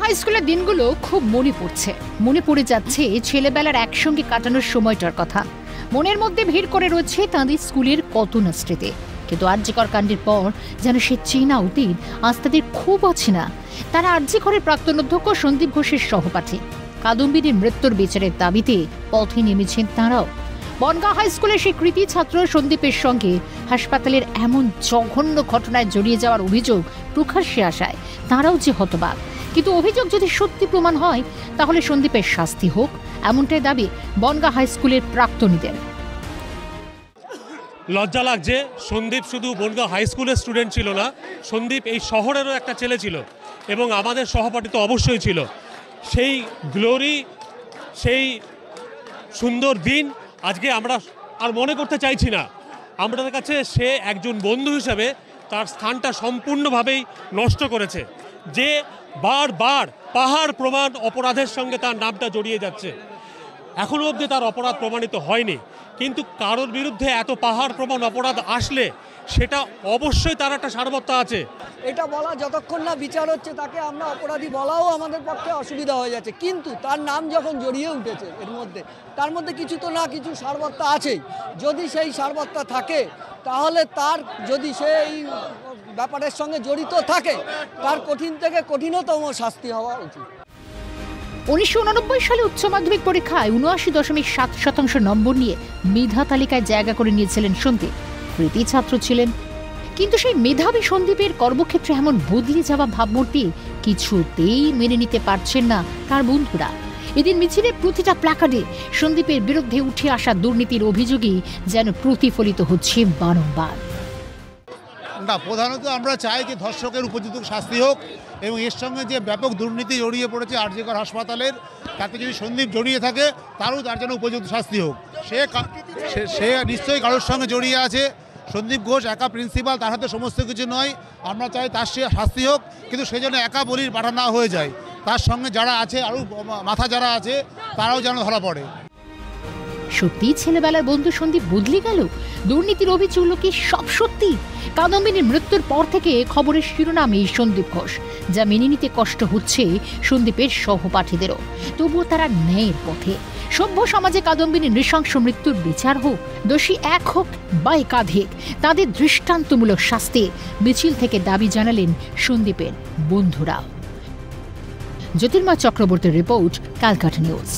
High স্কুলের দিনগুলো খুব মনে পড়ে যাচ্ছে ছেলেবেলার একসঙ্গে কাটানোর সময়টার কথা। মনের মধ্যে ভিড় করে রয়েছে তাদের স্কুলের কত না স্মৃতি। কিন্তু আরজিকর কাণ্ডের পর যেন সে চেনা অতীত আজ তাদের খুব অচেনা। তারা আরজিকরের প্রাক্তন অধ্যক্ষ সন্দীপ ঘোষের সহপাঠী। কাদম্বিনীর মৃত্যুর বিচারের দাবিতে পথে নেমেছেন তাঁরাও। বনগাঁ হাই স্কুলের সেই কৃতি ছাত্র সন্দীপের সঙ্গে হাসপাতালের এমন জঘন্য ঘটনায় জড়িয়ে যাওয়ার অভিযোগ প্রকাশ্যে আসায় তাঁরাও যে হতবাক। কিন্তু অভিযোগ যদি সত্যি প্রমাণ হয় তাহলে সন্দীপের শাস্তি হোক, এমনটাই দাবি বনগাঁ হাই স্কুলের প্রাক্তনীদের। লজ্জা লাগছে, সন্দীপ শুধু বনগাঁ হাই স্কুলের স্টুডেন্ট ছিল না, সন্দীপ এই শহরেরও একটা ছেলে ছিল এবং আমাদের সহপাঠী তো অবশ্যই ছিল। সেই গ্লোরি, সেই সুন্দর দিন আজকে আমরা আর মনে করতে চাইছি না। আমাদের কাছে সে একজন বন্ধু হিসাবে তার স্থানটা সম্পূর্ণভাবেই নষ্ট করেছে। যে বারবার পাহাড় প্রমাণ অপরাধের সঙ্গে তার নামটা জড়িয়ে যাচ্ছে, এখনও অবধি তার অপরাধ প্রমাণিত হয়নি। কিন্তু কারোর বিরুদ্ধে এত পাহাড় প্রমাণ অপরাধ আসলে সেটা অবশ্যই তার একটা সারবত্তা আছে। এটা বলা যতক্ষণ না বিচার হচ্ছে তাকে আমরা অপরাধী বলাও আমাদের পক্ষে অসুবিধা হয়ে যাচ্ছে। কিন্তু তার নাম যখন জড়িয়ে উঠেছে এর মধ্যে, তার মধ্যে কিছু তো না কিছু সারবত্তা আছেই। যদি সেই সারবত্তা থাকে তাহলে তার, যদি সেই ব্যাপারের সঙ্গে জড়িত থাকে, তার কঠিন থেকে কঠিনতম শাস্তি হওয়া উচিত। 1989 সালে উচ্চ মাধ্যমিক পরীক্ষায় 79.7% নম্বর নিয়ে মেধা তালিকায় জায়গা করে নিয়েছিলেন সন্দীপ। কৃতি ছাত্র ছিলেন, কিন্তু সেই মেধাবী সন্দীপের কর্মক্ষেত্রে এমন বদলে যাওয়া ভাবমূর্তি কিছুতেই মেনে নিতে পারছেন না তার বন্ধুরা। এদিন মিছিলের প্রতিটা প্ল্যাকার্ডে সন্দীপের বিরুদ্ধে উঠে আসা দুর্নীতির অভিযোগই যেন প্রতিফলিত হচ্ছে বারংবার। না, প্রধানত আমরা চাই যে ধর্ষকের উপযুক্ত শাস্তি হোক এবং এর সঙ্গে যে ব্যাপক দুর্নীতি জড়িয়ে পড়েছে আরজিকর হাসপাতালের, তাতে যদি সন্দীপ জড়িয়ে থাকে তারও তার জন্য উপযুক্ত শাস্তি হোক। সে নিশ্চয়ই কারোর সঙ্গে জড়িয়ে আছে। সন্দীপ ঘোষ একা প্রিন্সিপাল, তার হাতে সমস্ত কিছু নয়। আমরা চাই তার সে শাস্তি হোক, কিন্তু সে যেন একা বলির পাঠা না হয়ে যায়। তার সঙ্গে যারা আছে, আরও মাথা যারা আছে, তারাও যেন ধরা পড়ে। সত্যি ছেলেবেলার বন্ধু সন্দীপ বদলে গেল? দুর্নীতির অভিযোগ কি সব সত্যি? কাদম্বিনীর মৃত্যুর পর থেকে খবরের শিরোনামে সন্দীপ ঘোষ, যা মেনে নিতে কষ্ট হচ্ছে সন্দীপের সহপাঠীদেরও। তবুও তারা ন্যায়ের পথে। সভ্য সমাজে কাদম্বিনীর নৃশংস মৃত্যুর বিচার হোক, দোষী এক হোক বা একাধিক, তাদের দৃষ্টান্তমূলক শাস্তি মিছিল থেকে দাবি জানালেন সন্দীপের বন্ধুরা। জ্যোতির্ময় চক্রবর্তীর রিপোর্ট, ক্যালকাটা নিউজ।